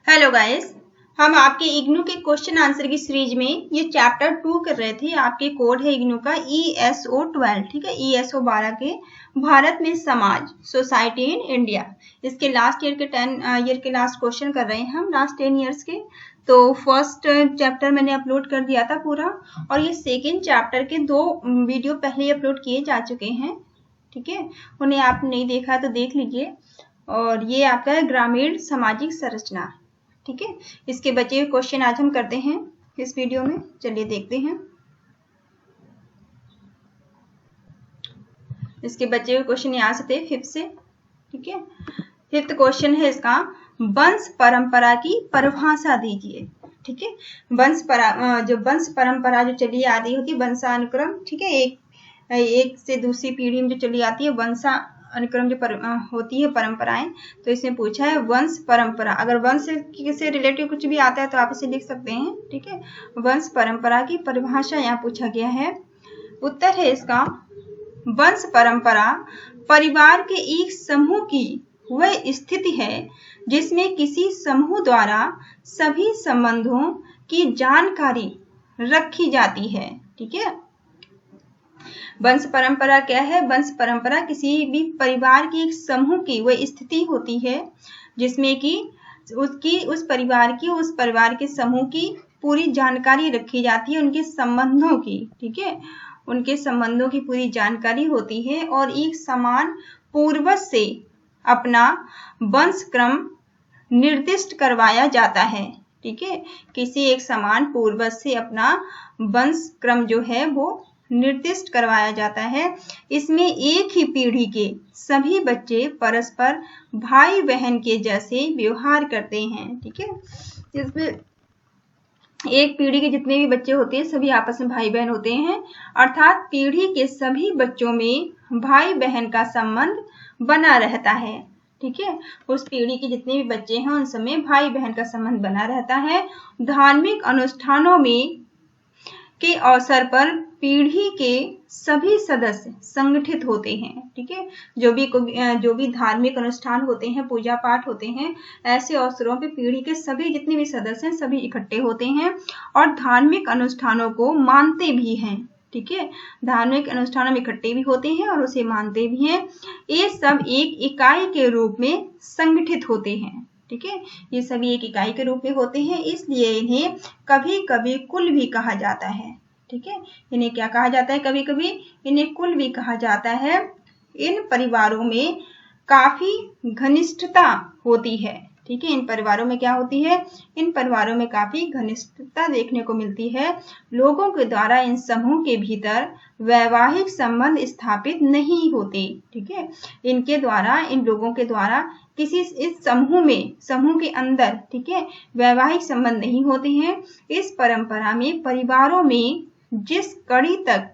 Hello guys, हम आपके इग्नू के क्वेश्चन आंसर की सीरीज में ये चैप्टर 2 कर रहे थे। आपके कोड है इग्नू का ESO 12, ठीक है। ESO 12 के भारत में समाज, सोसाइटी इन इंडिया, इसके लास्ट ईयर के 10 ईयर के लास्ट क्वेश्चन कर रहे हैं हम, लास्ट 10 ईयर्स के। तो फर्स्ट चैप्टर मैंने अपलोड कर दिया था पूरा, और ये सेकेंड चैप्टर के 2 वीडियो पहले ही अपलोड किए जा चुके हैं, ठीक है। उन्हें आप नहीं देखा तो देख लीजिए। और ये आपका है ग्रामीण सामाजिक संरचना, ठीक है। इसके बचे हुए क्वेश्चन आज हम करते हैं इस वीडियो में। चलिए देखते हैं। इसके बचे हुए क्वेश्चन यहाँ से थे 5th से, ठीक है। 5th क्वेश्चन है इसका, वंश परंपरा की परिभाषा दीजिए, ठीक है। वंश परंपरा जो चली आ रही होती है, वंशानुक्रम, ठीक है। एक से दूसरी पीढ़ी में जो चली आती है वंशानुक्रम जो होती है परंपराएं, तो इसमें पूछा है वंश परंपरा। अगर वंश से रिलेटिव कुछ भी आता है तो आप इसे लिख सकते हैं, ठीक है। वंश परंपरा की परिभाषा यहाँ पूछा गया है। उत्तर है इसका, वंश परंपरा परिवार के एक समूह की वह स्थिति है जिसमें किसी समूह द्वारा सभी संबंधों की जानकारी रखी जाती है, ठीक है। वंश परंपरा क्या है? वंश परंपरा किसी भी परिवार की एक समूह की वह स्थिति होती है जिसमें कि उस परिवार के समूह की पूरी जानकारी रखी जाती है, उनके संबंधों की, ठीक है। उनके संबंधों की पूरी जानकारी होती है और एक समान पूर्वज से अपना वंश क्रम निर्दिष्ट करवाया जाता है, ठीक है। किसी एक समान पूर्वज से अपना वंश क्रम जो है वो निर्दिष्ट करवाया जाता है। इसमें एक ही पीढ़ी के सभी बच्चे परस्पर भाई बहन के जैसे व्यवहार करते हैं, ठीक है। इसमें एक पीढ़ी के जितने भी बच्चे होते हैं सभी आपस में भाई बहन होते हैं, अर्थात पीढ़ी के सभी बच्चों में भाई बहन का संबंध बना रहता है, ठीक है। उस पीढ़ी के जितने भी बच्चे हैं उन सब में भाई बहन का संबंध बना रहता है। धार्मिक अनुष्ठानों में के अवसर पर पीढ़ी के सभी सदस्य संगठित होते हैं, ठीक है। जो भी धार्मिक अनुष्ठान होते हैं, पूजा पाठ होते हैं, ऐसे अवसरों पे पीढ़ी के सभी जितने भी सदस्य हैं सभी इकट्ठे होते हैं और धार्मिक अनुष्ठानों को मानते भी हैं, ठीक है। धार्मिक अनुष्ठानों में इकट्ठे भी होते हैं और उसे मानते भी हैं। ये सब एक इकाई के रूप में संगठित होते हैं, ठीक है। ये सभी एक इकाई के रूप में होते हैं, इसलिए इन्हें कभी कभी कुल भी कहा जाता है, ठीक है। इन्हें क्या कहा जाता है? कभी कभी इन्हें कुल भी कहा जाता है। इन परिवारों में काफी घनिष्ठता होती है, ठीक है। इन परिवारों में क्या होती है? इन परिवारों में काफी घनिष्ठता देखने को मिलती है। लोगों के द्वारा इन समूह के भीतर वैवाहिक संबंध स्थापित नहीं होते, ठीक है। इन लोगों के द्वारा किसी इस समूह के अंदर, ठीक है, वैवाहिक संबंध नहीं होते हैं। इस परंपरा में परिवारों में जिस कड़ी तक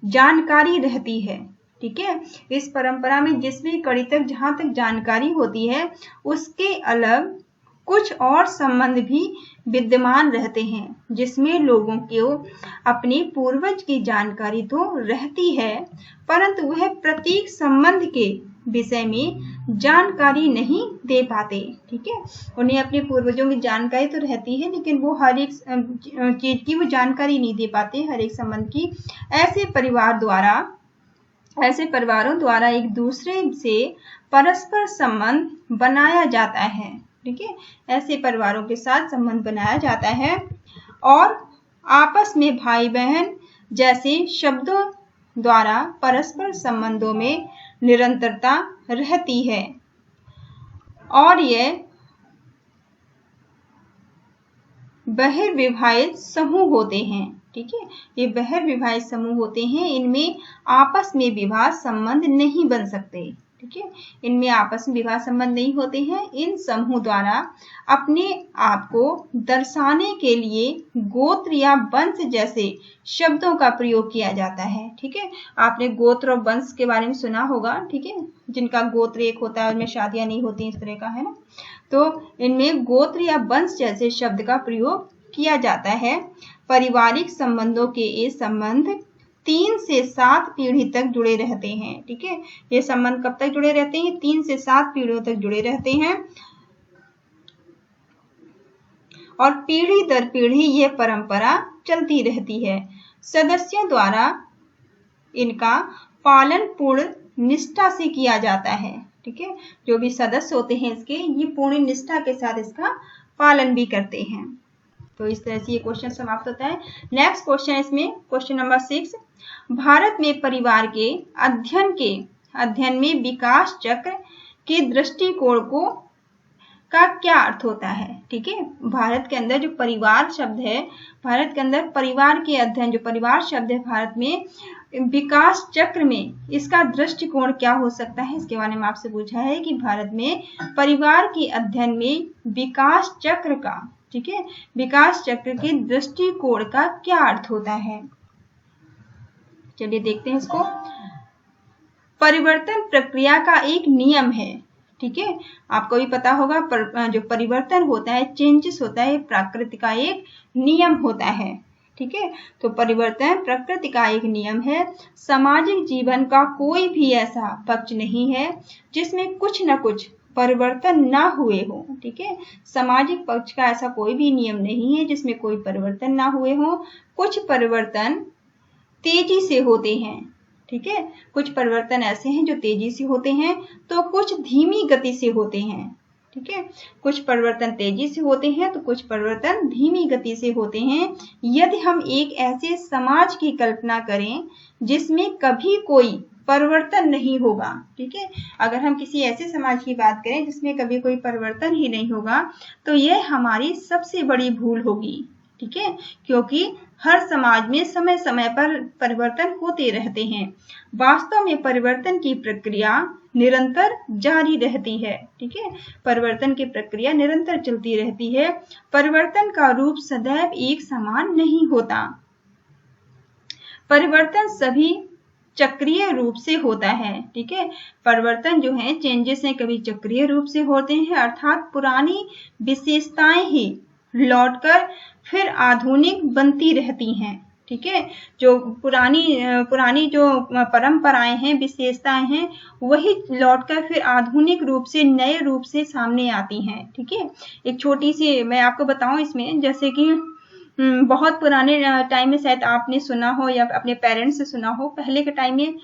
जानकारी रहती है, ठीक है, इस परंपरा में जिस भी कड़ी तक जहां तक जानकारी होती है उसके अलग कुछ और संबंध भी विद्यमान रहते हैं, जिसमें लोगों को अपने पूर्वज की जानकारी तो रहती है परंतु वह प्रतीक संबंध के विषय में जानकारी नहीं दे पाते, ठीक है। उन्हें अपने पूर्वजों की जानकारी तो रहती है लेकिन वो हर एक चीज की वो जानकारी नहीं दे पाते, हर एक संबंध की। ऐसे परिवारों द्वारा एक दूसरे से परस्पर संबंध बनाया जाता है, ठीक है। ऐसे परिवारों के साथ संबंध बनाया जाता है और आपस में भाई बहन जैसे शब्दों द्वारा परस्पर संबंधों में निरंतरता रहती है और यह बहिर्विवाहित समूह होते हैं, ठीक है। ये बहिर्विवाहित समूह होते हैं, इनमें आपस में विवाह संबंध नहीं बन सकते, ठीक है। इनमें आपस में विवाह संबंध नहीं होते हैं। इन समूह द्वारा अपने आप को दर्शाने के लिए गोत्र या वंश जैसे शब्दों का प्रयोग किया जाता है, ठीक है। आपने गोत्र और वंश के बारे में सुना होगा, ठीक है, जिनका गोत्र एक होता है उसमें शादियां नहीं होती, इस तरह का है ना। तो इनमें गोत्र या वंश जैसे शब्द का प्रयोग किया जाता है। पारिवारिक संबंधों के ये संबंध 3 से 7 पीढ़ी तक जुड़े रहते हैं, ठीक है। ये संबंध कब तक जुड़े रहते हैं? 3 से 7 पीढ़ियों तक जुड़े रहते हैं। और पीढ़ी दर पीढ़ी ये परंपरा चलती रहती है। सदस्यों द्वारा इनका पालन पूर्ण निष्ठा से किया जाता है। ठीक है, जो भी सदस्य होते हैं इसके, ये पूर्ण निष्ठा के साथ इसका पालन भी करते हैं। तो इस तरह से ये क्वेश्चन समाप्त होता है। नेक्स्ट क्वेश्चन इसमें क्वेश्चन नंबर 6, भारत में परिवार के अध्ययन में विकास चक्र के दृष्टिकोण का क्या अर्थ होता है। ठीक है, भारत के अंदर जो परिवार शब्द है, भारत के अंदर परिवार के अध्ययन, जो परिवार शब्द है भारत में, विकास चक्र में इसका दृष्टिकोण क्या हो सकता है, इसके बारे में आपसे पूछा है कि भारत में परिवार के अध्ययन में विकास चक्र का, ठीक है, विकास चक्र के दृष्टिकोण का क्या अर्थ होता है। चलिए देखते हैं इसको। परिवर्तन प्रक्रिया का एक नियम है। ठीक है, आपको भी पता होगा जो परिवर्तन होता है, चेंजेस होता है, प्रकृति का एक नियम होता है। ठीक है, तो परिवर्तन प्रकृति का एक नियम है। सामाजिक जीवन का कोई भी ऐसा पक्ष नहीं है जिसमें कुछ न कुछ परिवर्तन ना हुए हो। ठीक है, सामाजिक पक्ष का ऐसा कोई भी नियम नहीं है जिसमें कोई परिवर्तन ना हुए हो। कुछ परिवर्तन तेजी से होते हैं। ठीक है, कुछ परिवर्तन ऐसे हैं जो तेजी से होते हैं, तो कुछ धीमी गति से होते हैं। ठीक है, कुछ परिवर्तन तेजी से होते हैं तो कुछ परिवर्तन धीमी गति से होते हैं। यदि हम एक ऐसे समाज की कल्पना करें जिसमें कभी कोई परिवर्तन नहीं होगा, ठीक है, अगर हम किसी ऐसे समाज की बात करें जिसमें कभी कोई परिवर्तन ही नहीं होगा, तो यह हमारी सबसे बड़ी भूल होगी। ठीक है, क्योंकि हर समाज में समय समय पर परिवर्तन होते रहते हैं। वास्तव में परिवर्तन की प्रक्रिया निरंतर जारी रहती है। ठीक है, परिवर्तन की प्रक्रिया निरंतर चलती रहती है। परिवर्तन का रूप सदैव एक समान नहीं होता। परिवर्तन सभी चक्रीय रूप से होता है। ठीक है, परिवर्तन जो है, चेंजेस हैं, कभी चक्रीय रूप से होते हैं, अर्थात पुरानी विशेषताएं ही लौटकर फिर आधुनिक बनती रहती हैं। ठीक है, जो पुरानी जो परंपराएं हैं, विशेषताएं हैं, वही लौटकर फिर आधुनिक रूप से, नए रूप से सामने आती हैं। ठीक है, एक छोटी सी मैं आपको बताऊं इसमें, जैसे कि बहुत पुराने टाइम में शायद आपने सुना हो या अपने पेरेंट्स से सुना हो, पहले के टाइम में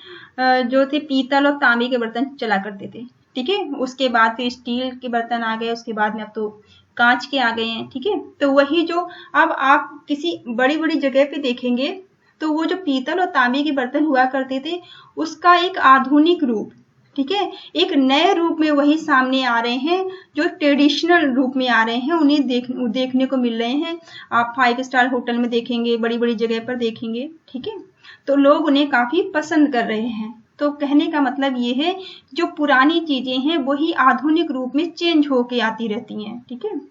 जो थे पीतल और तांबे के बर्तन चला करते थे। ठीक है, उसके बाद फिर स्टील के बर्तन आ गए, उसके बाद में अब तो कांच के आ गए हैं। ठीक है, तो वही जो अब आप किसी बड़ी बड़ी जगह पे देखेंगे तो वो जो पीतल और तांबे के बर्तन हुआ करते थे, उसका एक आधुनिक रूप, ठीक है, एक नए रूप में वही सामने आ रहे हैं, जो ट्रेडिशनल रूप में आ रहे हैं, उन्हें देखने को मिल रहे हैं। आप 5 स्टार होटल में देखेंगे, बड़ी बड़ी जगह पर देखेंगे। ठीक है, तो लोग उन्हें काफी पसंद कर रहे हैं। तो कहने का मतलब ये है, जो पुरानी चीजें हैं वही आधुनिक रूप में चेंज होके आती रहती हैं। ठीक है,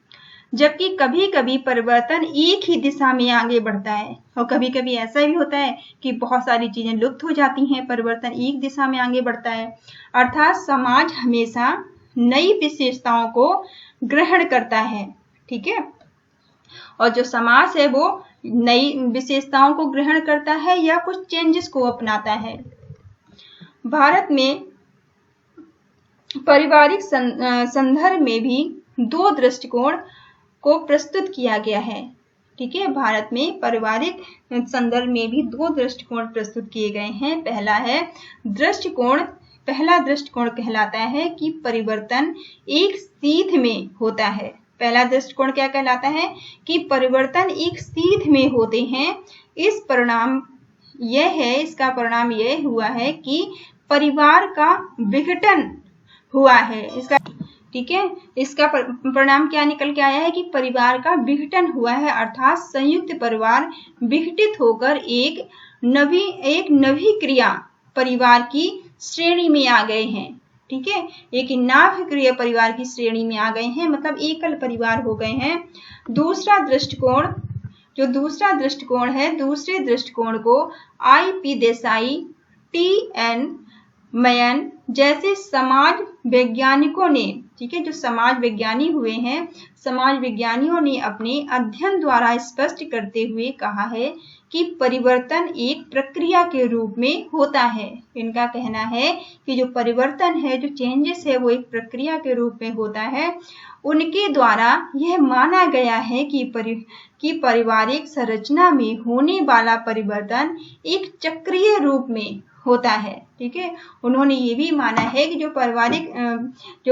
जबकि कभी कभी परिवर्तन एक ही दिशा में आगे बढ़ता है, और कभी कभी ऐसा भी होता है कि बहुत सारी चीजें लुप्त हो जाती हैं, परिवर्तन एक दिशा में आगे बढ़ता है। अर्थात समाज हमेशा नई विशेषताओं को ग्रहण करता है। ठीक है, और जो समाज है वो नई विशेषताओं को ग्रहण करता है या कुछ चेंजेस को अपनाता है। भारत में पारिवारिक संदर्भ में भी 2 दृष्टिकोण को प्रस्तुत किया गया है। ठीक है, भारत में पारिवारिक संदर्भ में भी 2 दृष्टिकोण प्रस्तुत किए गए हैं। पहला दृष्टिकोण कहलाता है कि परिवर्तन एक सीध में होता है। पहला दृष्टिकोण क्या कहलाता है कि परिवर्तन एक सीध में होते हैं। इसका परिणाम यह हुआ है कि परिवार का विघटन हुआ है। ठीक है, इसका परिणाम क्या निकल के आया है कि परिवार का विघटन हुआ है, अर्थात संयुक्त परिवार विघटित होकर एक नवीक्रिया परिवार की श्रेणी में आ गए हैं। ठीक है, एक नवीक्रिय परिवार की श्रेणी में आ गए हैं, मतलब एकल परिवार हो गए हैं। दूसरा दृष्टिकोण है, दूसरे दृष्टिकोण को I.P. देसाई, T.N. मयन जैसे समाज वैज्ञानिकों ने, ठीक है, जो समाज विज्ञानी हुए हैं, समाज विज्ञानियों ने अपने अध्ययन द्वारा स्पष्ट करते हुए कहा है कि परिवर्तन एक प्रक्रिया के रूप में होता है। इनका कहना है कि जो परिवर्तन है, जो चेंजेस है, वो एक प्रक्रिया के रूप में होता है। उनके द्वारा यह माना गया है कि पारिवारिक संरचना में होने वाला परिवर्तन एक चक्रीय रूप में होता है। ठीक है, उन्होंने ये भी माना है कि जो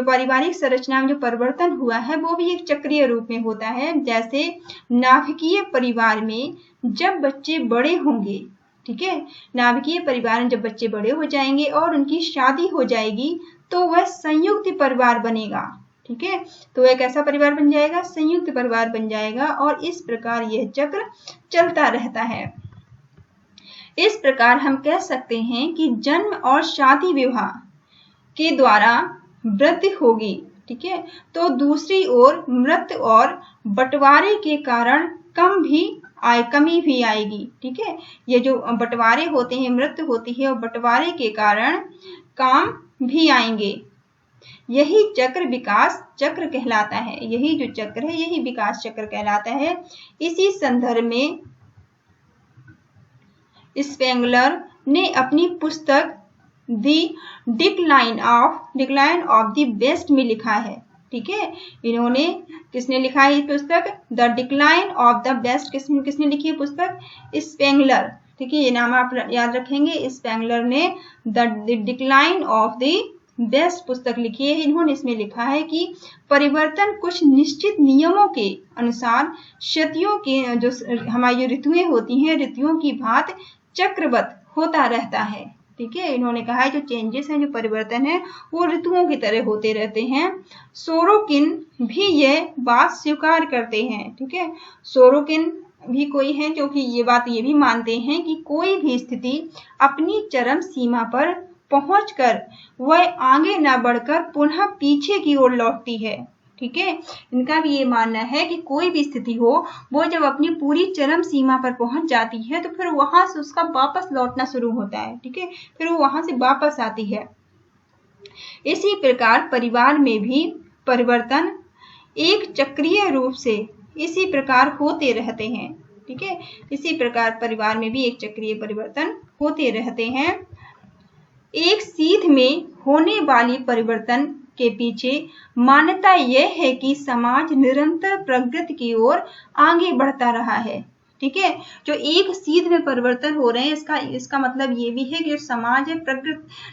पारिवारिक संरचना में जो परिवर्तन हुआ है वो भी एक चक्रीय रूप में होता है। जैसे नाभिकीय परिवार में जब बच्चे बड़े होंगे, ठीक है, नाभिकीय परिवार में जब बच्चे बड़े हो जाएंगे और उनकी शादी हो जाएगी तो वह संयुक्त परिवार बनेगा। ठीक है, तो वह कैसा परिवार बन जाएगा? संयुक्त परिवार बन जाएगा और इस प्रकार यह चक्र चलता रहता है। इस प्रकार हम कह सकते हैं कि जन्म और शादी विवाह के द्वारा वृद्धि होगी। ठीक है, तो दूसरी ओर मृत्यु और बंटवारे के कारण कमी भी आएगी। ठीक है, ये जो बंटवारे होते हैं, मृत्यु होती है और बंटवारे के कारण काम भी आएंगे। यही चक्र विकास चक्र कहलाता है। यही जो चक्र है यही विकास चक्र कहलाता है। इसी संदर्भ में स्पेंगलर ने अपनी पुस्तक the decline of the west में लिखा है। ठीक है, इन्होंने किसने लिखा है ये पुस्तक? The decline of the west किसने लिखी है पुस्तक? स्पेंगलर। ठीक है, ये नाम आप याद रखेंगे। स्पेंगलर ने the decline of the best पुस्तक लिखी है। इन्होंने इसमें लिखा है कि परिवर्तन कुछ निश्चित नियमों के अनुसार क्षतियों के जो हमारी ऋतुएं होती हैं, ऋतुओं की भांति चक्रवत होता रहता है। ठीक है, इन्होंने कहा है जो चेंजेस हैं, जो परिवर्तन है, वो ऋतुओं की तरह होते रहते हैं। सोरोकिन भी यह बात स्वीकार करते हैं। ठीक है, सोरोकिन भी कोई है जो कि ये बात ये भी मानते हैं कि कोई भी स्थिति अपनी चरम सीमा पर पहुंचकर वह आगे न बढ़कर पुनः पीछे की ओर लौटती है। ठीक है, इनका भी ये मानना है कि कोई भी स्थिति हो, वो जब अपनी पूरी चरम सीमा पर पहुंच जाती है तो फिर वहां से उसका वापस लौटना शुरू होता है। ठीक है, फिर वो वहां से वापस आती है। इसी प्रकार परिवार में भी परिवर्तन एक चक्रीय रूप से इसी प्रकार होते रहते हैं। ठीक है, इसी प्रकार परिवार में भी एक चक्रीय परिवर्तन होते रहते हैं। एक सीध में होने वाली परिवर्तन के पीछे मान्यता यह है कि समाज निरंतर प्रगति की ओर आगे बढ़ता रहा है। ठीक है, जो एक सीध में परिवर्तन हो रहे हैं, इसका मतलब ये भी है कि जो समाज है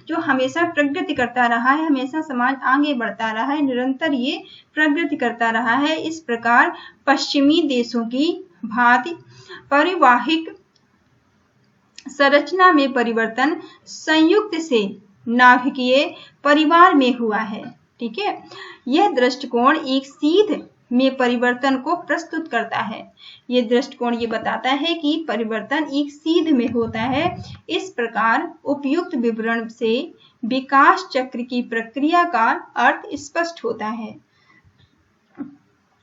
जो हमेशा प्रगति करता रहा है, हमेशा समाज आगे बढ़ता रहा है, निरंतर ये प्रगति करता रहा है। इस प्रकार पश्चिमी देशों की भांति पारिवारिक संरचना में परिवर्तन संयुक्त से नाभिकीय परिवार में हुआ है। ठीक है, यह दृष्टिकोण एक सीध में परिवर्तन को प्रस्तुत करता है। यह दृष्टिकोण ये बताता है कि परिवर्तन एक सीध में होता है। इस प्रकार उपयुक्त विवरण से विकास चक्र की प्रक्रिया का अर्थ स्पष्ट होता है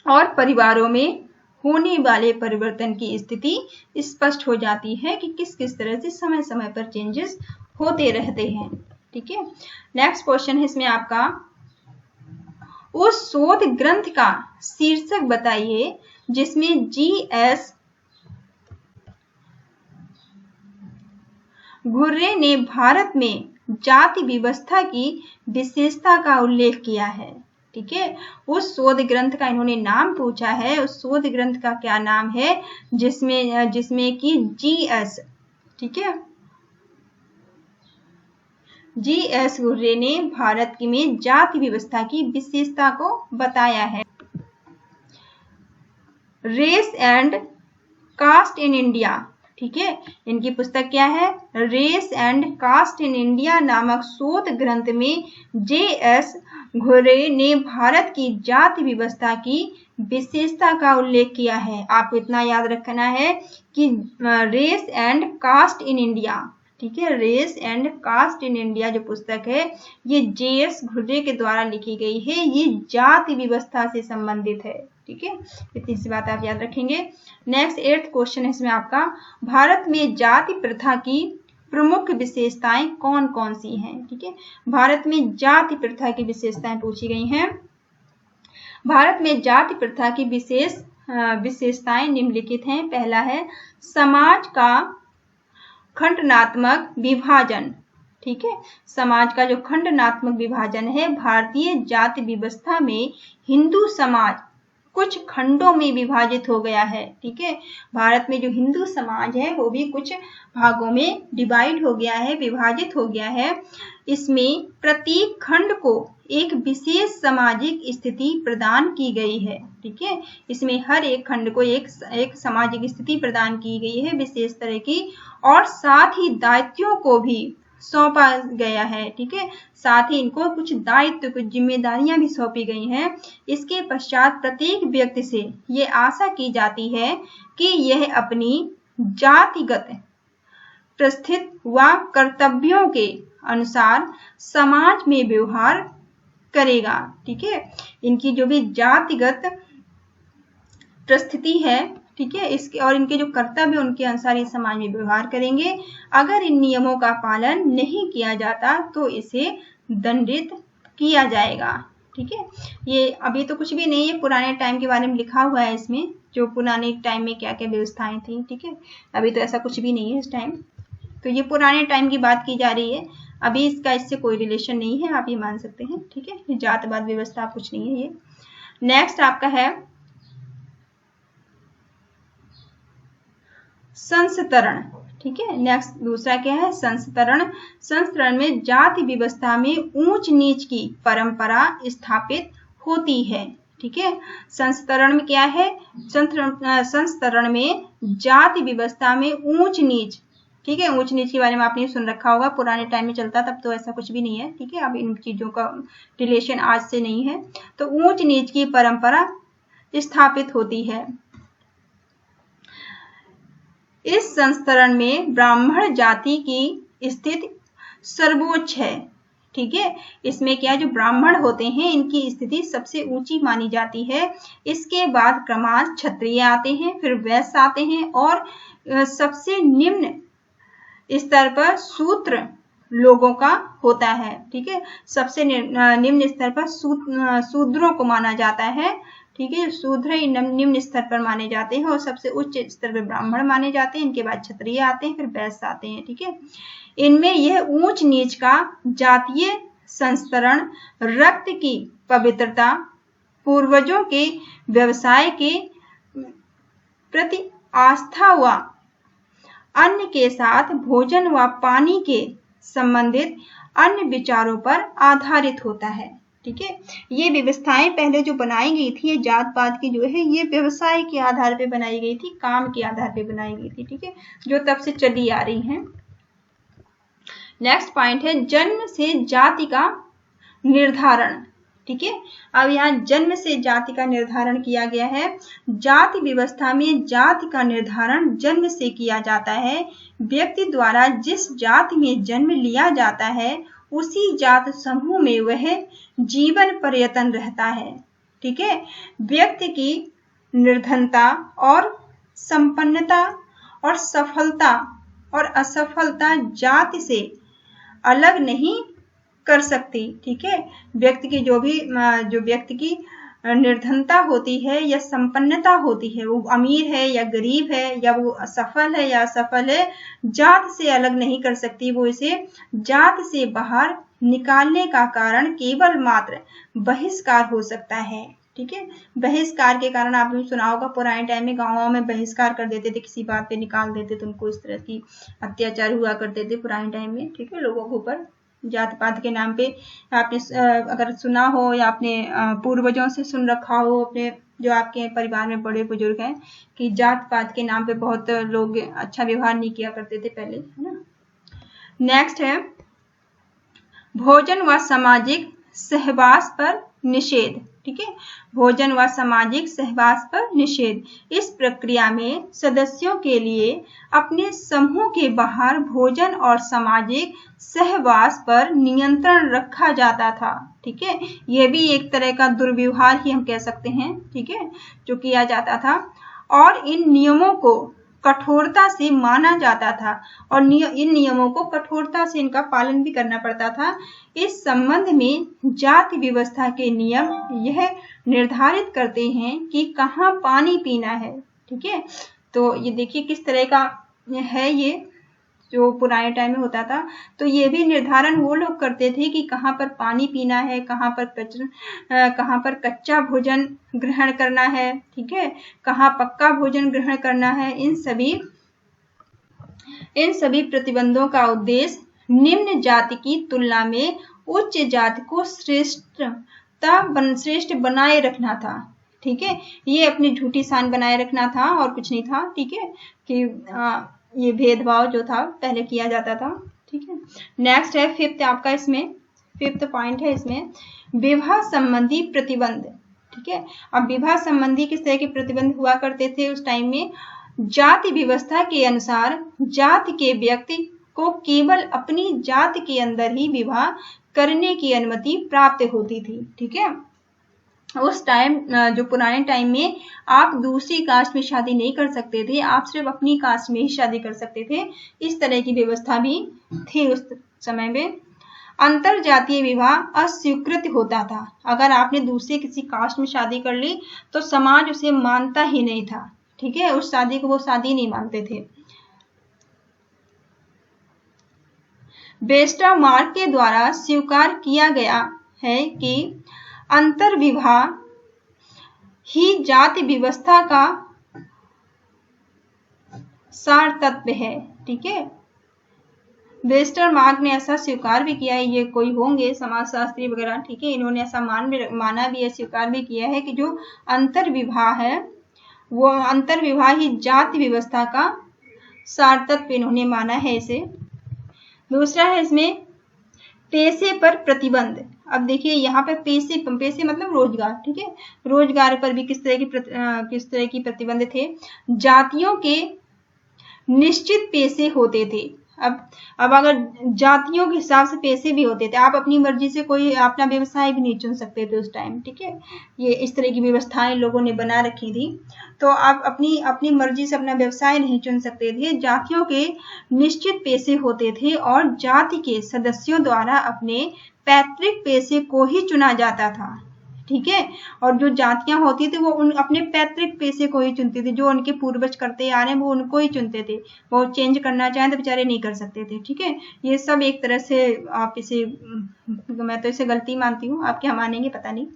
और परिवारों में होने वाले परिवर्तन की स्थिति स्पष्ट हो जाती है कि किस किस तरह से समय समय पर चेंजेस होते रहते हैं। ठीक है, नेक्स्ट क्वेश्चन है इसमें आपका, उस शोध ग्रंथ का शीर्षक बताइए जिसमें जी.एस. घुर्रे ने भारत में जाति व्यवस्था की विशेषता का उल्लेख किया है। ठीक है, उस शोध ग्रंथ का इन्होंने नाम पूछा है। उस शोध ग्रंथ का क्या नाम है जिसमें कि जी.एस. ठीक है, जी.एस. घुर्रे ने भारत में जाति व्यवस्था की विशेषता को बताया है। Race and caste in India. ठीक है, इनकी पुस्तक क्या है? Race and caste in India नामक शोध ग्रंथ में जे.एस. घुर्रे ने भारत की जाति व्यवस्था की विशेषता का उल्लेख किया है। आपको इतना याद रखना है कि race and caste in India, ठीक है, race and caste in India जो पुस्तक है ये जे.एस. घुर्रे के द्वारा लिखी गई है। ये जाति व्यवस्था से संबंधित है। ठीक है, इतनी सी बात आप याद रखेंगे। नेक्स्ट 8th क्वेश्चन है इसमें आपका, भारत में जाति प्रथा की प्रमुख विशेषताएं कौन कौन सी हैं? ठीक है, भारत में जाति प्रथा की विशेषताएं पूछी गई हैं। भारत में जाति प्रथा की विशेषताएं निम्नलिखित हैं। पहला है समाज का खंडनात्मक विभाजन। ठीक है, समाज का जो खंडनात्मक विभाजन है, भारतीय जाति व्यवस्था में हिंदू समाज कुछ खंडों में विभाजित हो गया है। ठीक है, भारत में जो हिंदू समाज है वो भी कुछ भागों में डिवाइड हो गया है, विभाजित हो गया है। इसमें प्रत्येक खंड को एक विशेष सामाजिक स्थिति प्रदान की गई है। ठीक है, इसमें हर एक खंड को एक सामाजिक स्थिति प्रदान की गई है विशेष तरह की, और साथ ही दायित्वों को भी सौंपा गया है। ठीक है, साथ ही इनको कुछ दायित्व, कुछ जिम्मेदारियां भी सौंपी गई हैं। इसके पश्चात प्रत्येक व्यक्ति से ये आशा की जाती है कि यह अपनी जातिगत प्रस्थित व कर्तव्यों के अनुसार समाज में व्यवहार करेगा। ठीक है, इनकी जो भी जातिगत परिस्थिति है, ठीक है, इसके और इनके जो कर्तव्य उनके अनुसार ये समाज में व्यवहार करेंगे। अगर इन नियमों का पालन नहीं किया जाता तो इसे दंडित किया जाएगा। ठीक है, ये अभी तो कुछ भी नहीं है, पुराने टाइम के बारे में लिखा हुआ है इसमें, जो पुराने टाइम में क्या क्या व्यवस्थाएं थी। ठीक है, अभी तो ऐसा कुछ भी नहीं है इस टाइम, तो ये पुराने टाइम की बात की जा रही है। अभी इसका इससे कोई रिलेशन नहीं है, आप ये मान सकते हैं। ठीक है, ये जातवाद व्यवस्था कुछ नहीं है ये। नेक्स्ट आपका है संस्तरण। ठीक है, नेक्स्ट दूसरा क्या है? संस्तरण। संस्तरण में जाति व्यवस्था में ऊंच नीच की परंपरा स्थापित होती है। ठीक है, संस्तरण में क्या है? संस्तरण में जाति व्यवस्था में ऊंच नीच, ठीक है, ऊंच नीच के बारे में आपने सुन रखा होगा, पुराने टाइम में चलता, तब तो ऐसा कुछ भी नहीं है। ठीक है, अब इन चीजों का रिलेशन आज से नहीं है। तो ऊंच नीच की परंपरा स्थापित होती है। इस संस्तरण में ब्राह्मण जाति की स्थिति सर्वोच्च है। ठीक है, इसमें क्या, जो ब्राह्मण होते हैं इनकी स्थिति सबसे ऊंची मानी जाती है। इसके बाद क्रमशः क्षत्रिय आते हैं, फिर वैश्य आते हैं, और सबसे निम्न स्तर पर शूद्र लोगों का होता है। ठीक है, सबसे निम्न स्तर पर शूद्रों को माना जाता है। ठीक है, शूद्र ही निम्न स्तर पर माने जाते हैं, और सबसे उच्च स्तर पर ब्राह्मण माने जाते हैं। इनके बाद क्षत्रिय आते हैं, फिर वैश्य आते हैं। ठीक है, इनमें यह ऊंच नीच का जातीय संस्तरण रक्त की पवित्रता, पूर्वजों के व्यवसाय के प्रति आस्था व अन्न के साथ भोजन व पानी के संबंधित अन्य विचारों पर आधारित होता है। ठीक है, ये व्यवस्थाएं पहले जो बनाई गई थी, ये जात पात की जो है, ये व्यवसाय के आधार पे बनाई गई थी, काम के आधार पे बनाई गई थी। ठीक है, जो तब से चली आ रही हैं। नेक्स्ट पॉइंट है जन्म से जाति का निर्धारण। ठीक है, अब यहाँ जन्म से जाति का निर्धारण किया गया है। जाति व्यवस्था में जाति का निर्धारण जन्म से किया जाता है। व्यक्ति द्वारा जिस जाति में जन्म लिया जाता है उसी जात समूह में वह जीवन पर्यतन रहता है। ठीक है, व्यक्ति की निर्धनता और संपन्नता और सफलता और असफलता जाति से अलग नहीं कर सकती। ठीक है, व्यक्ति की जो व्यक्ति की निर्धनता होती है या संपन्नता होती है, वो अमीर है या गरीब है, या वो सफल है या असफल है, जात से अलग नहीं कर सकती। वो इसे जात से बाहर निकालने का कारण केवल मात्र बहिष्कार हो सकता है। ठीक है, बहिष्कार के कारण आपने सुना होगा, पुराने टाइम में गाँवों में बहिष्कार कर देते थे, किसी बात पे निकाल देते थे उनको, इस तरह की अत्याचार हुआ करते थे पुराने टाइम में। ठीक है, लोगों के ऊपर जात पात के नाम पे। आपने अगर सुना हो या आपने पूर्वजों से सुन रखा हो, अपने जो आपके परिवार में बड़े बुजुर्ग हैं, कि जात पात के नाम पे बहुत लोग अच्छा व्यवहार नहीं किया करते थे पहले, है ना। नेक्स्ट है भोजन व सामाजिक सहवास पर निषेध। ठीक है, भोजन व सामाजिक सहवास पर निषेध। इस प्रक्रिया में सदस्यों के लिए अपने समूह के बाहर भोजन और सामाजिक सहवास पर नियंत्रण रखा जाता था। ठीक है, यह भी एक तरह का दुर्व्यवहार ही हम कह सकते हैं। ठीक है, जो किया जाता था, और इन नियमों को कठोरता से माना जाता था और इन नियमों को कठोरता से इनका पालन भी करना पड़ता था। इस संबंध में जाति व्यवस्था के नियम यह निर्धारित करते हैं कि कहाँ पानी पीना है। ठीक है, तो ये देखिए किस तरह का है, ये जो पुराने टाइम में होता था। तो ये भी निर्धारण वो लोग करते थे कि कहाँ पर पानी पीना है, कहाँ पर कच्चा भोजन ग्रहण करना है, ठीक है, कहाँ पक्का भोजन ग्रहण करना है। इन सभी प्रतिबंधों का उद्देश्य निम्न जाति की तुलना में उच्च जाति को श्रेष्ठ बनाए रखना था। ठीक है, ये अपनी झूठी शान बनाए रखना था और कुछ नहीं था। ठीक है, कि ये भेदभाव जो था पहले किया जाता था। ठीक है, नेक्स्ट है फिफ्थ पॉइंट है इसमें विवाह संबंधी प्रतिबंध। ठीक है, अब विवाह संबंधी किस तरह के प्रतिबंध हुआ करते थे उस टाइम में? जाति व्यवस्था के अनुसार जाति के व्यक्ति को केवल अपनी जाति के अंदर ही विवाह करने की अनुमति प्राप्त होती थी। ठीक है, उस टाइम जो पुराने टाइम में आप दूसरी कास्ट में शादी नहीं कर सकते थे, आप सिर्फ अपनी कास्ट में ही शादी कर सकते थे। इस तरह की व्यवस्था भी थी उस समय में। अंतर जातीय विवाह अस्वीकृत होता था। अगर आपने दूसरे किसी कास्ट में शादी कर ली तो समाज उसे मानता ही नहीं था। ठीक है, उस शादी को वो शादी नहीं मानते थे। वेस्टरमार्क के द्वारा स्वीकार किया गया है कि अंतर विवाह ही जाति व्यवस्था का सार तत्व है। ठीक है, वेस्टरमार्क ने ऐसा स्वीकार भी किया है, ये कोई होंगे समाजशास्त्री वगैरह। ठीक है, इन्होंने ऐसा माना भी है, स्वीकार भी किया है कि जो अंतर विवाह है वो अंतर विवाह ही जाति व्यवस्था का सार तत्व इन्होंने माना है इसे। दूसरा है इसमें पेशे पर प्रतिबंध। अब देखिए यहाँ पे पेशे मतलब रोजगार। ठीक है, रोजगार पर भी किस तरह की प्रतिबंध थे? जातियों के निश्चित पेशे होते थे। अब अगर जातियों के हिसाब से पेशे भी होते थे, आप अपनी मर्जी से कोई अपना व्यवसाय भी नहीं चुन सकते थे उस टाइम। ठीक है, ये इस तरह की व्यवस्थाएं लोगों ने बना रखी थी। तो आप अपनी मर्जी से अपना व्यवसाय नहीं चुन सकते थे। जातियों के निश्चित पेशे होते थे और जाति के सदस्यों द्वारा अपने पैतृक पेशे को ही चुना जाता था। ठीक है, और जो जातियां होती थी वो अपने पैतृक पेशे को ही चुनती थी। जो उनके पूर्वज करते आ रहे हैं वो उनको ही चुनते थे, वो चेंज करना चाहें तो बेचारे नहीं कर सकते थे। ठीक है, ये सब एक तरह से आप इसे, मैं तो इसे गलती मानती हूँ, आप क्या मानेंगे पता नहीं।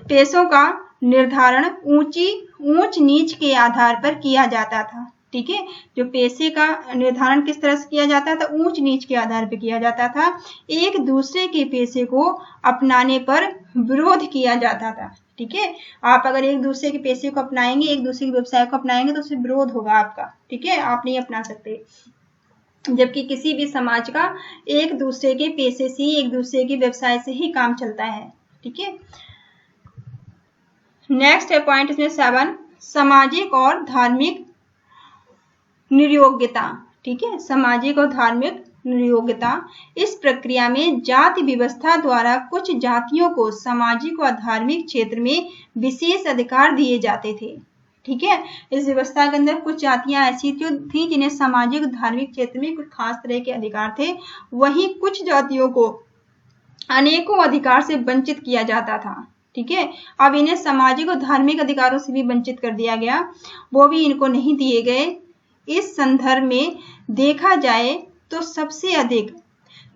पेशों का निर्धारण ऊंच नीच के आधार पर किया जाता था। ठीक है, जो पेशे का निर्धारण किस तरह से किया जाता था? ऊंच नीच के आधार पर किया जाता था। एक दूसरे के पेशे को अपनाने पर विरोध किया जाता था। ठीक है, आप अगर एक दूसरे के पेशे को अपनाएंगे, एक दूसरे के व्यवसाय को अपनाएंगे तो उससे विरोध होगा आपका। ठीक है, आप नहीं अपना सकते। जबकि किसी भी समाज का एक दूसरे के पेशे से ही, एक दूसरे के व्यवसाय से ही काम चलता है। ठीक है, नेक्स्ट है पॉइंट इसमें 7, सामाजिक और धार्मिक निर्योग्यता। ठीक है, सामाजिक और धार्मिक निर्योग्यता। इस प्रक्रिया में जाति व्यवस्था द्वारा कुछ जातियों को सामाजिक और धार्मिक क्षेत्र में विशेष अधिकार दिए जाते थे। ठीक है, इस व्यवस्था के अंदर कुछ जातियां ऐसी थी जिन्हें सामाजिक और धार्मिक क्षेत्र में कुछ खास तरह के अधिकार थे। वहीं कुछ जातियों को अनेकों अधिकार से वंचित किया जाता था। ठीक है, अब इन्हें सामाजिक और धार्मिक अधिकारों से भी वंचित कर दिया गया, वो भी इनको नहीं दिए गए। इस संदर्भ में देखा जाए तो सबसे अधिक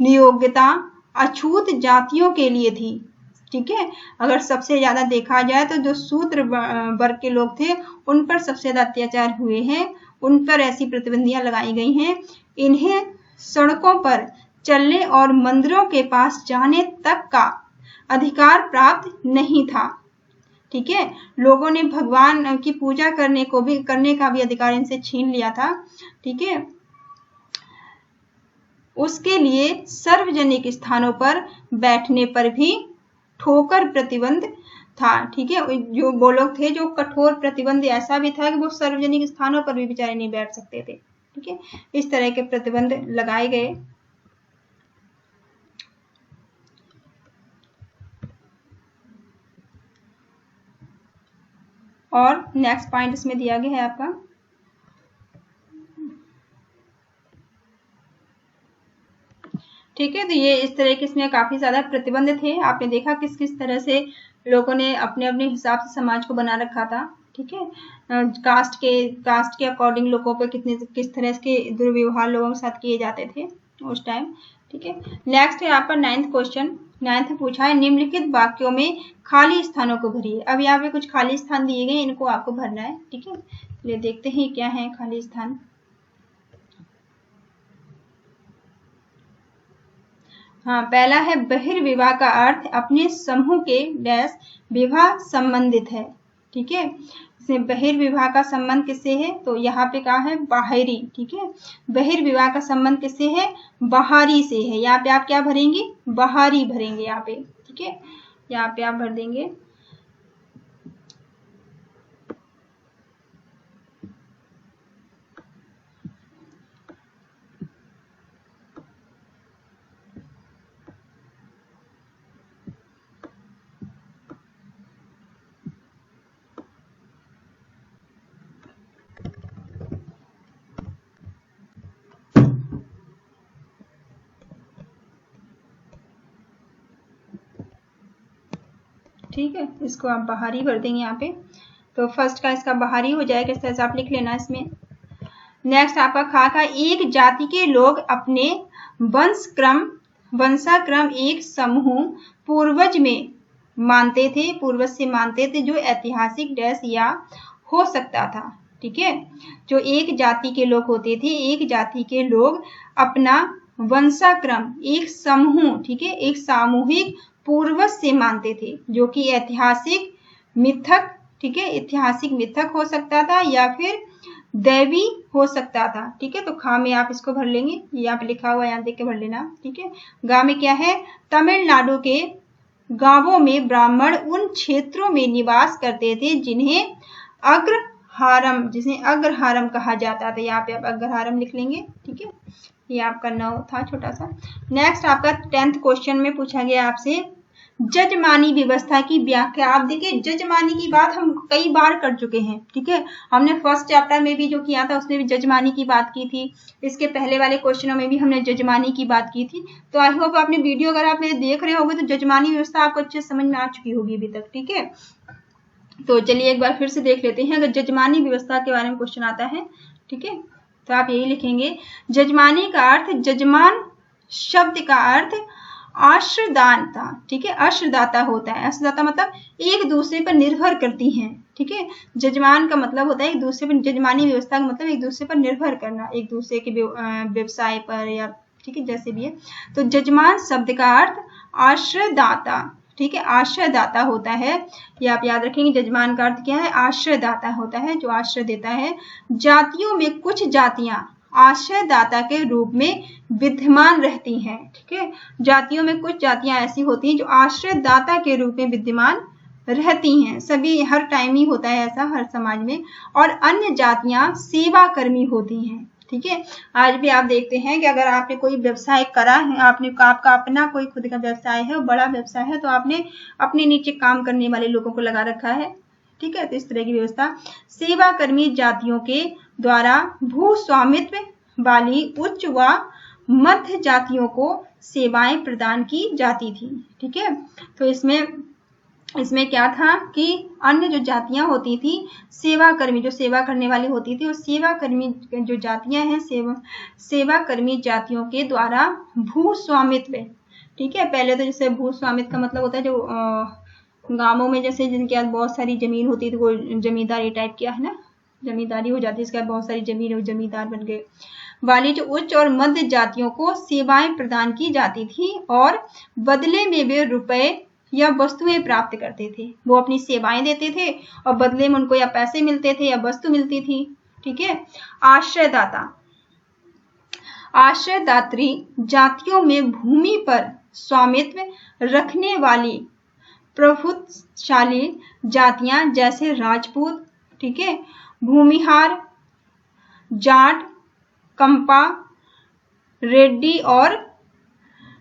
नियोग्यता अछूत जातियों के लिए थी। ठीक है, अगर सबसे ज्यादा देखा जाए तो जो शूद्र वर्ग के लोग थे उन पर सबसे ज्यादा अत्याचार हुए हैं, उन पर ऐसी प्रतिबंधियां लगाई गई हैं। इन्हें सड़कों पर चलने और मंदिरों के पास जाने तक का अधिकार प्राप्त नहीं था। ठीक है, लोगों ने भगवान की पूजा करने का भी अधिकार इनसे छीन लिया था। ठीक है, उसके लिए सार्वजनिक स्थानों पर बैठने पर भी ठोकर प्रतिबंध था। ठीक है, जो वो लोग थे जो कठोर प्रतिबंध ऐसा भी था कि वो सार्वजनिक स्थानों पर भी बेचारे नहीं बैठ सकते थे। ठीक है, इस तरह के प्रतिबंध लगाए गए। और नेक्स्ट पॉइंट इसमें दिया गया है आपका ठीक है। तो ये इस तरह के इसमें काफी ज्यादा प्रतिबंध थे। आपने देखा किस किस तरह से लोगों ने अपने अपने हिसाब से समाज को बना रखा था, ठीक है। कास्ट के अकॉर्डिंग लोगों पे किस तरह के दुर्व्यवहार लोगों के साथ किए जाते थे उस टाइम, ठीक है। नेक्स्ट है आपका 9th क्वेश्चन। 9th पूछा है निम्नलिखित वाक्यों में खाली स्थानों को भरिए। अब यहाँ पे कुछ खाली स्थान दिए गए, इनको आपको भरना है, ठीक है। चलिए देखते हैं क्या है खाली स्थान। हाँ, पहला है बहिर्विवाह का अर्थ अपने समूह के डैश विवाह संबंधित है, ठीक है। इसमें बहिर्विवाह का संबंध किससे है, तो यहाँ पे कहा है बाहरी, ठीक है। बहिर्विवाह का संबंध किससे है, बाहरी से है। यहाँ पे आप क्या भरेंगे, बाहरी भरेंगे यहाँ पे, ठीक है। यहाँ पे आप भर देंगे ठीक है। इसको आप बाहरी भर देंगे यहाँ पे। तो फर्स्ट का इसका बाहरी हो जाएगा, इस तरह से आप लिख लेना इसमें। नेक्स्ट आपका खा का एक जाति के लोग अपने वंशाक्रम एक समूह पूर्वज में मानते थे, पूर्वज से मानते थे, जो ऐतिहासिक डैश या हो सकता था, ठीक है। जो एक जाति के लोग होते थे, एक जाति के लोग अपना वंशाक्रम एक समूह, ठीक है, एक सामूहिक पूर्वज से मानते थे, जो कि ऐतिहासिक मिथक, ठीक है, ऐतिहासिक मिथक हो सकता था या फिर दैवी हो सकता था, ठीक है। तो खा में आप इसको भर लेंगे, यहाँ पे लिखा हुआ है, यहाँ देख के भर लेना, ठीक है। गा में क्या है, तमिलनाडु के गांवों में ब्राह्मण उन क्षेत्रों में निवास करते थे जिन्हें अग्रहारम कहा जाता था। यहाँ पे आप अग्रहारम लिख लेंगे, ठीक है। ये आपका 9 था छोटा सा। नेक्स्ट आपका 10th क्वेश्चन में पूछा गया आपसे जजमानी व्यवस्था की व्याख्या। आप देखिए जजमानी की बात हम कई बार कर चुके हैं, ठीक है। हमने फर्स्ट चैप्टर में भी जो किया था उसमें भी जजमानी की बात की थी, इसके पहले वाले क्वेश्चनों में भी हमने जजमानी की बात की थी। तो आई होप आपने वीडियो अगर आप मेरे देख रहे होंगे तो जजमानी व्यवस्था आपको अच्छे से समझ में आ चुकी होगी अभी तक, ठीक है। तो चलिए एक बार फिर से देख लेते हैं। अगर जजमानी व्यवस्था के बारे में क्वेश्चन आता है, ठीक है, तो आप यही लिखेंगे जजमानी का अर्थ, जजमान शब्द का अर्थ आश्रयदाता, ठीक है, आश्रयदाता होता है। आश्रयदाता मतलब एक दूसरे पर निर्भर करती हैं, ठीक है। जजमान का मतलब होता है एक दूसरे पर, जजमानी व्यवस्था का मतलब एक दूसरे पर निर्भर करना, एक दूसरे के व्यवसाय पर या, ठीक है, जैसे भी है। तो जजमान शब्द का अर्थ आश्रयदाता, ठीक है, आश्रयदाता होता है। ये आप याद रखेंगे, जजमान का अर्थ क्या है, आश्रयदाता होता है, जो आश्रय देता है। जातियों में कुछ जातियां आश्रयदाता के रूप में विद्यमान रहती हैं, ठीक है। जातियों में कुछ जातियां ऐसी होती हैं जो आश्रयदाता के रूप में विद्यमान रहती हैं, सभी हर टाइम ही होता है ऐसा हर समाज में। और अन्य जातियां सेवा कर्मी होती हैं, ठीक है। आज भी आप देखते हैं कि अगर आपने कोई व्यवसाय करा है, आपका अपना कोई खुद का व्यवसाय है, बड़ा व्यवसाय है, तो आपने अपने नीचे काम करने वाले लोगों को लगा रखा है, ठीक है। तो इस तरह की व्यवस्था सेवा कर्मी जातियों के द्वारा भू स्वामित्व वाली उच्च व मध्य जातियों को सेवाएं प्रदान की जाती थी, ठीक है। तो इसमें क्या था कि अन्य जो जातियां होती थी, सेवा कर्मी जो सेवा करने वाली होती थी, और सेवा कर्मी जो जातियां हैं, सेवा कर्मी जातियों के द्वारा भू स्वामित्व, ठीक है। पहले तो जैसे भू स्वामित्व का मतलब होता है जो गांवों में जैसे जिनके पास बहुत सारी जमीन होती थी, वो जमींदारी टाइप किया है ना, जमींदारी हो जाती है, इसके बाद बहुत सारी जमीन है, जमींदार बन गए वाली जो उच्च और मध्य जातियों को सेवाएं प्रदान की जाती थी, और बदले में वे रुपए या वस्तुएं प्राप्त करते थे। वो अपनी सेवाएं देते थे और बदले में उनको या पैसे मिलते थे या वस्तु मिलती थी, ठीक है। आश्रयदात्री जातियों में भूमि पर स्वामित्व रखने वाली प्रभुत्वशाली जातियां जैसे राजपूत, ठीक है, भूमिहार, जाट, कंपा, रेड्डी और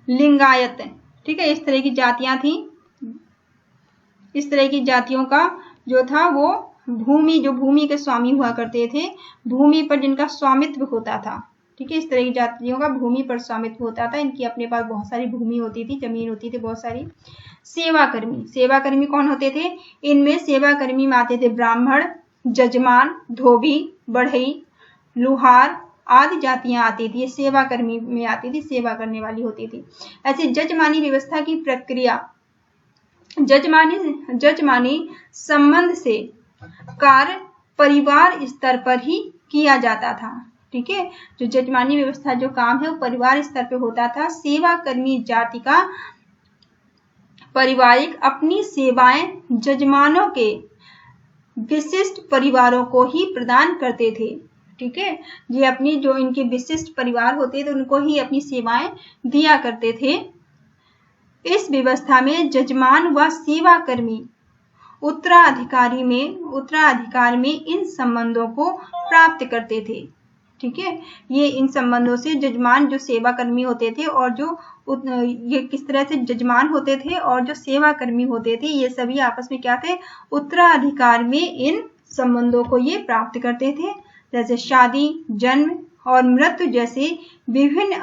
लिंगायत, ठीक है, इस तरह की जातियां थी। इस तरह की जातियों का जो था वो भूमि के स्वामी हुआ करते थे, भूमि पर जिनका स्वामित्व होता था, ठीक है। इस तरह की जातियों का भूमि पर स्वामित्व होता था, इनकी अपने पास बहुत सारी भूमि होती थी, जमीन होती थी बहुत सारी। सेवाकर्मी, सेवाकर्मी कौन होते थे? इनमें सेवाकर्मी में आते थे ब्राह्मण, जजमान, धोबी, बढ़ई, लुहार आदि जातियां आती थी। ये सेवाकर्मी में आती थी, सेवा करने वाली होती थी। ऐसे जजमानी व्यवस्था की प्रक्रिया, जजमानी संबंध से कार्य परिवार स्तर पर ही किया जाता था। ठीक है, जो जजमानी व्यवस्था जो काम है वो परिवार स्तर पे होता था। सेवाकर्मी जाति का पारिवारिक अपनी सेवाएं जजमानों के विशिष्ट परिवारों को ही प्रदान करते थे। ठीक है, ये अपनी जो इनके विशिष्ट परिवार होते थे उनको ही अपनी सेवाएं दिया करते थे। इस व्यवस्था में जजमान व सेवाकर्मी उत्तराधिकार में इन संबंधों को प्राप्त करते थे। ठीक है, ये इन संबंधों से जजमान जो सेवाकर्मी होते थे और जो ये किस तरह से जजमान होते थे और जो सेवाकर्मी होते थे, ये सभी आपस में क्या थे? उत्तराधिकार में इन संबंधों को ये प्राप्त करते थे। जैसे शादी, जन्म और मृत्यु जैसे विभिन्न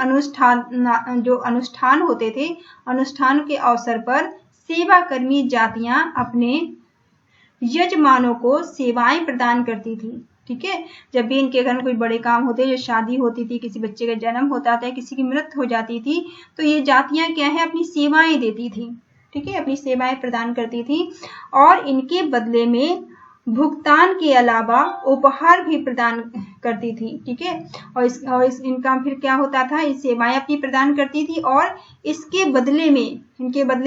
अनुष्ठान होते थे, अनुष्ठान के अवसर पर सेवाकर्मी जातियां अपने यजमानों को सेवाएं प्रदान करती थी। ठीक है, जब भी इनके घर में कोई बड़े काम होते, जो शादी होती थी, किसी बच्चे का जन्म होता था, किसी की मृत्यु हो जाती थी, तो ये जातियां क्या है? अपनी सेवाएं देती थी। ठीक है, अपनी सेवाएं प्रदान करती थी और इनके बदले में भुगतान के अलावा उपहार भी प्रदान करती थी। ठीक है, और इनका फिर क्या होता था? ये सेवाएं अपनी प्रदान करती थी और इनके बदले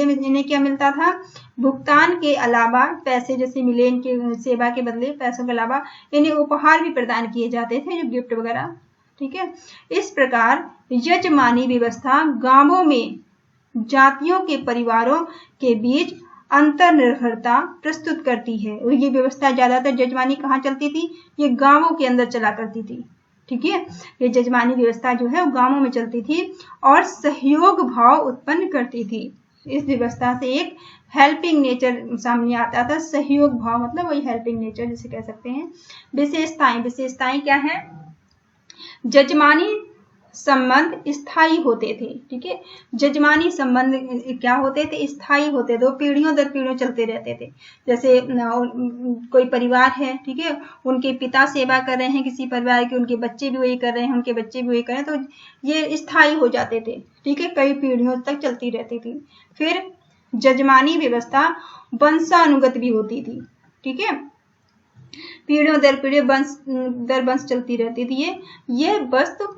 में इन्हें क्या मिलता था? भुगतान के अलावा पैसे जैसे मिले, इनके सेवा के बदले पैसों के अलावा इन्हें उपहार भी प्रदान किए जाते थे, जो गिफ्ट वगैरह। ठीक है, इस प्रकार यजमानी व्यवस्था गांवों में जातियों के परिवारों के बीच अंतर्निर्भरता प्रस्तुत करती है। और ये व्यवस्था ज्यादातर जजमानी कहाँ चलती थी? ये गांवों के अंदर चला करती थी। ठीक है, ये जजमानी व्यवस्था जो है वो गांवों में चलती थी और सहयोग भाव उत्पन्न करती थी। इस व्यवस्था से एक हेल्पिंग नेचर सामने आता था। सहयोग भाव मतलब वही हेल्पिंग नेचर जिसे कह सकते हैं। विशेषताएं क्या है? जजमानी संबंध स्थायी होते थे। ठीक है, जजमानी संबंध क्या होते थे? स्थायी होते थे, वो पीढ़ियों दर पीढ़ियों चलते रहते थे। जैसे कोई परिवार है, ठीक है, उनके पिता सेवा कर रहे हैं किसी परिवार के, उनके बच्चे भी वही कर रहे हैं, उनके बच्चे भी वही कर रहे हैं, तो ये स्थायी हो जाते थे। ठीक है, कई पीढ़ियों तक चलती रहती थी। फिर जजमानी व्यवस्था वंशानुगत भी होती थी। ठीक है, पीढ़ियों दर पीढ़ी वंश दर वंश चलती रहती थी। ये वस्तु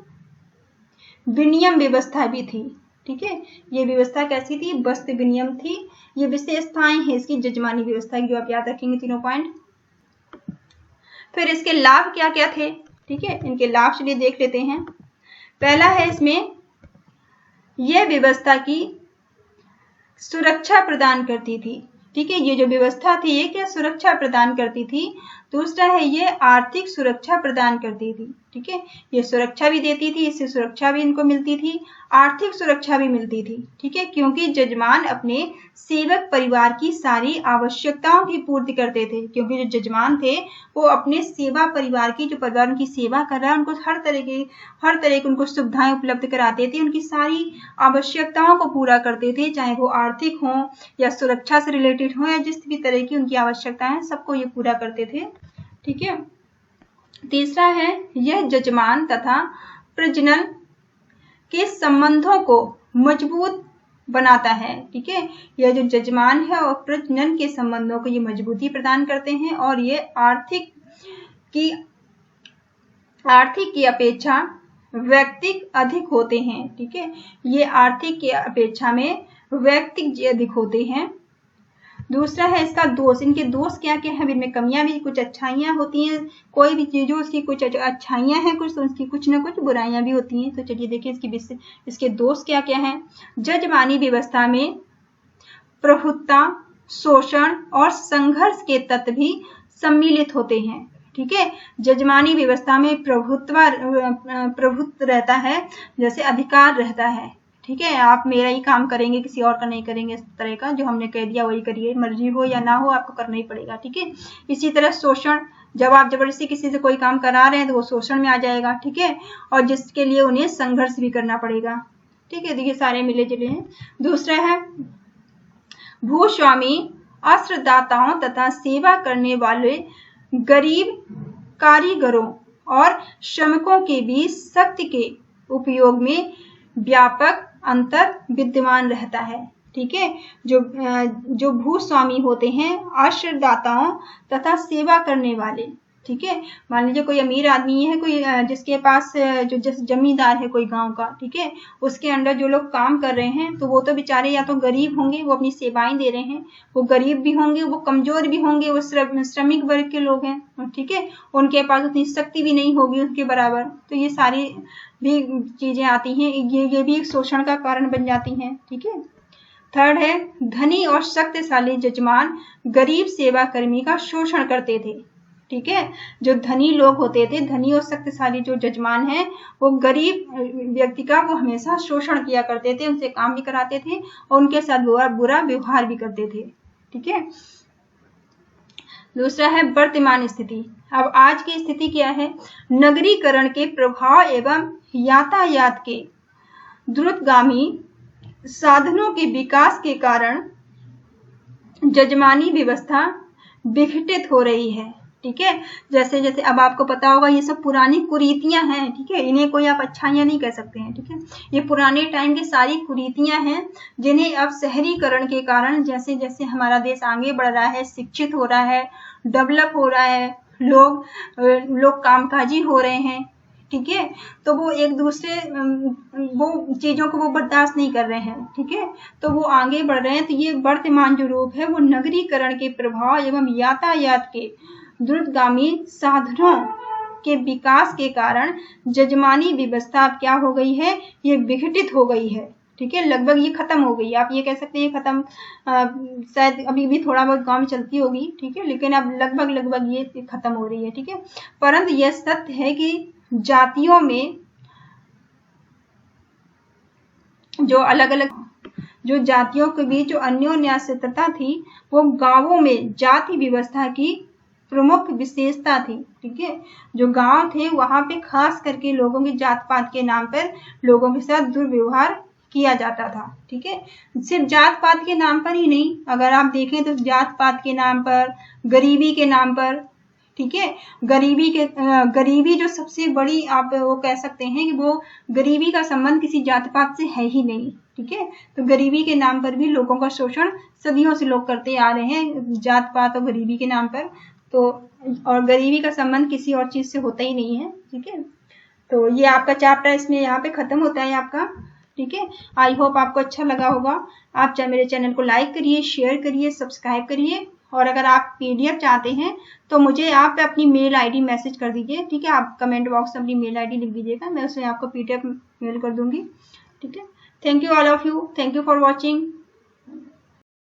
विनियम व्यवस्था भी थी। ठीक है, ये व्यवस्था कैसी थी? वस्तु विनियम थी। ये विशेषताएं हैं इसकी जजमानी व्यवस्था की, जो आप याद रखेंगे तीनों पॉइंट। फिर इसके लाभ क्या क्या थे? ठीक है, इनके लाभ चलिए देख लेते हैं। पहला है इसमें यह व्यवस्था की सुरक्षा प्रदान करती थी। ठीक है, ये जो व्यवस्था थी ये क्या सुरक्षा प्रदान करती थी? दूसरा है ये आर्थिक सुरक्षा प्रदान करती थी। ठीक है, ये सुरक्षा भी देती थी, इससे सुरक्षा भी इनको मिलती थी, आर्थिक सुरक्षा भी मिलती थी। ठीक है, क्योंकि जजमान अपने सेवक परिवार की सारी आवश्यकताओं की पूर्ति करते थे। क्योंकि जो जजमान थे वो अपने सेवा परिवार की, जो परिवार उनकी सेवा कर रहा है, उनको हर तरह की उनको सुविधाएं उपलब्ध कराते थे, उनकी सारी आवश्यकताओं को पूरा करते थे, चाहे वो आर्थिक हो या सुरक्षा से रिलेटेड हो या जिस भी तरह की उनकी आवश्यकताएं हैं, सबको ये पूरा करते थे। ठीक है, तीसरा है यह जजमान तथा प्रजनन के संबंधों को मजबूत बनाता है। ठीक है, यह जो जजमान है और प्रजनन के संबंधों को ये मजबूती प्रदान करते हैं और ये आर्थिक की अपेक्षा वैयक्तिक अधिक होते हैं। ठीक है, ये आर्थिक की अपेक्षा में वैयक्तिक अधिक होते हैं। दूसरा है इसका दोष। इनके दोष क्या क्या है? इनमें कमियां भी कुछ अच्छाइयां होती हैं। कोई भी चीज हो उसकी कुछ अच्छाइयां हैं, कुछ तो उसकी कुछ ना कुछ बुराइयां भी होती हैं। तो चलिए देखिए इसके दोष क्या क्या हैं। जजमानी व्यवस्था में प्रभुत्ता, शोषण और संघर्ष के तत्व भी सम्मिलित होते हैं। ठीक है, जजमानी व्यवस्था में प्रभुत्व रहता है, जैसे अधिकार रहता है। ठीक है, आप मेरा ही काम करेंगे, किसी और का नहीं करेंगे, इस तरह का जो हमने कह दिया वही करिए, मर्जी हो या ना हो आपको करना ही पड़ेगा। ठीक है, इसी तरह शोषण, जब आप जबरदस्ती किसी से कोई काम करा रहे हैं तो वो शोषण में आ जाएगा। ठीक है, और जिसके लिए उन्हें संघर्ष भी करना पड़ेगा। ठीक है, देखिए सारे मिले जुले हैं। दूसरा है भूस्वामी अस्त्रदाताओं तथा सेवा करने वाले गरीब कारीगरों और श्रमिकों के बीच शक्ति के उपयोग में व्यापक अंतर विद्यमान रहता है। ठीक है, जो भूस्वामी होते हैं, आश्रयदाताओं तथा सेवा करने वाले। ठीक है, मान लीजिए कोई अमीर आदमी है, कोई जिसके पास जो जमींदार है कोई गांव का, ठीक है, उसके अंडर जो लोग काम कर रहे हैं तो वो तो बेचारे या तो गरीब होंगे, वो अपनी सेवाएं दे रहे हैं, वो गरीब भी होंगे, वो कमजोर भी होंगे, वो श्रमिक वर्ग के लोग हैं। ठीक है, उनके पास उतनी शक्ति भी नहीं होगी उसके बराबर। तो ये सारी भी चीजें आती हैं, ये भी एक शोषण का कारण बन जाती हैं। ठीक है, थर्ड है धनी और शक्तिशाली जजमान गरीब सेवा कर्मी का शोषण करते थे। ठीक है, जो धनी लोग होते थे, धनी और शक्तिशाली जो जजमान हैं, वो गरीब व्यक्ति का वो हमेशा शोषण किया करते थे, उनसे काम भी कराते थे और उनके साथ बुरा व्यवहार भी करते थे। ठीक है, दूसरा है वर्तमान स्थिति। अब आज की स्थिति क्या है? नगरीकरण के प्रभाव एवं यातायात के द्रुतगामी साधनों के विकास के कारण जजमानी व्यवस्था विघटित हो रही है। ठीक है, जैसे जैसे अब आपको पता होगा ये सब पुरानी कुरीतियां हैं। ठीक है, इन्हें कोई आप अच्छाइयां नहीं कह सकते हैं। ठीक है, ये पुराने टाइम की सारी कुरीतियां हैं जिन्हें अब शहरीकरण के कारण जैसे जैसे हमारा देश आगे बढ़ रहा है, शिक्षित हो रहा है, डेवलप हो रहा है, लोग कामकाजी हो रहे हैं। ठीक है, तो वो एक दूसरे वो चीजों को वो बर्दाश्त नहीं कर रहे हैं। ठीक है, तो वो आगे बढ़ रहे हैं। तो ये वर्तमान जो रूप है वो नगरीकरण के प्रभाव एवं यातायात के द्रुतगामी साधनों के विकास के कारण जजमानी व्यवस्था अब क्या हो गई है? ये विघटित हो गई है। ठीक है, लगभग ये खत्म हो गई। आप ये कह सकते हैं खत्म, शायद अभी भी थोड़ा बहुत गांव में चलती होगी। ठीक है, लेकिन अब लगभग ये खत्म हो रही है। ठीक है, परंतु यह सत्य है कि जातियों में जो अलग अलग जो जातियों के बीच जो अन्योन्याश्रितता थी वो गांवों में जाति व्यवस्था की प्रमुख विशेषता थी। ठीक है, जो गांव थे वहां पे खास करके लोगों की जात पात के नाम पर लोगों के साथ दुर्व्यवहार किया जाता था। ठीक है, सिर्फ जात पात के नाम पर ही नहीं, अगर आप देखें तो जात पात के नाम पर, गरीबी के नाम पर। ठीक है, गरीबी जो सबसे बड़ी आप वो कह सकते हैं कि वो गरीबी का संबंध किसी जात पात से है ही नहीं। ठीक है, तो गरीबी के नाम पर भी लोगों का शोषण सदियों से लोग करते आ रहे हैं, जात पात और गरीबी के नाम पर। तो और गरीबी का संबंध किसी और चीज से होता ही नहीं है। ठीक है, तो ये आपका चैप्टर इसमें यहाँ पे खत्म होता है आपका। ठीक है, आई होप आपको अच्छा लगा होगा। आप मेरे चैनल को लाइक करिए, शेयर करिए, सब्सक्राइब करिए, और अगर आप पीडीएफ चाहते हैं तो मुझे आप अपनी मेल आईडी मैसेज कर दीजिए। ठीक है, आप कमेंट बॉक्स में अपनी मेल आईडी लिख दीजिएगा, मैं उसमें आपको पीडीएफ मेल कर दूंगी। ठीक है, thank you all of you, thank you for watching.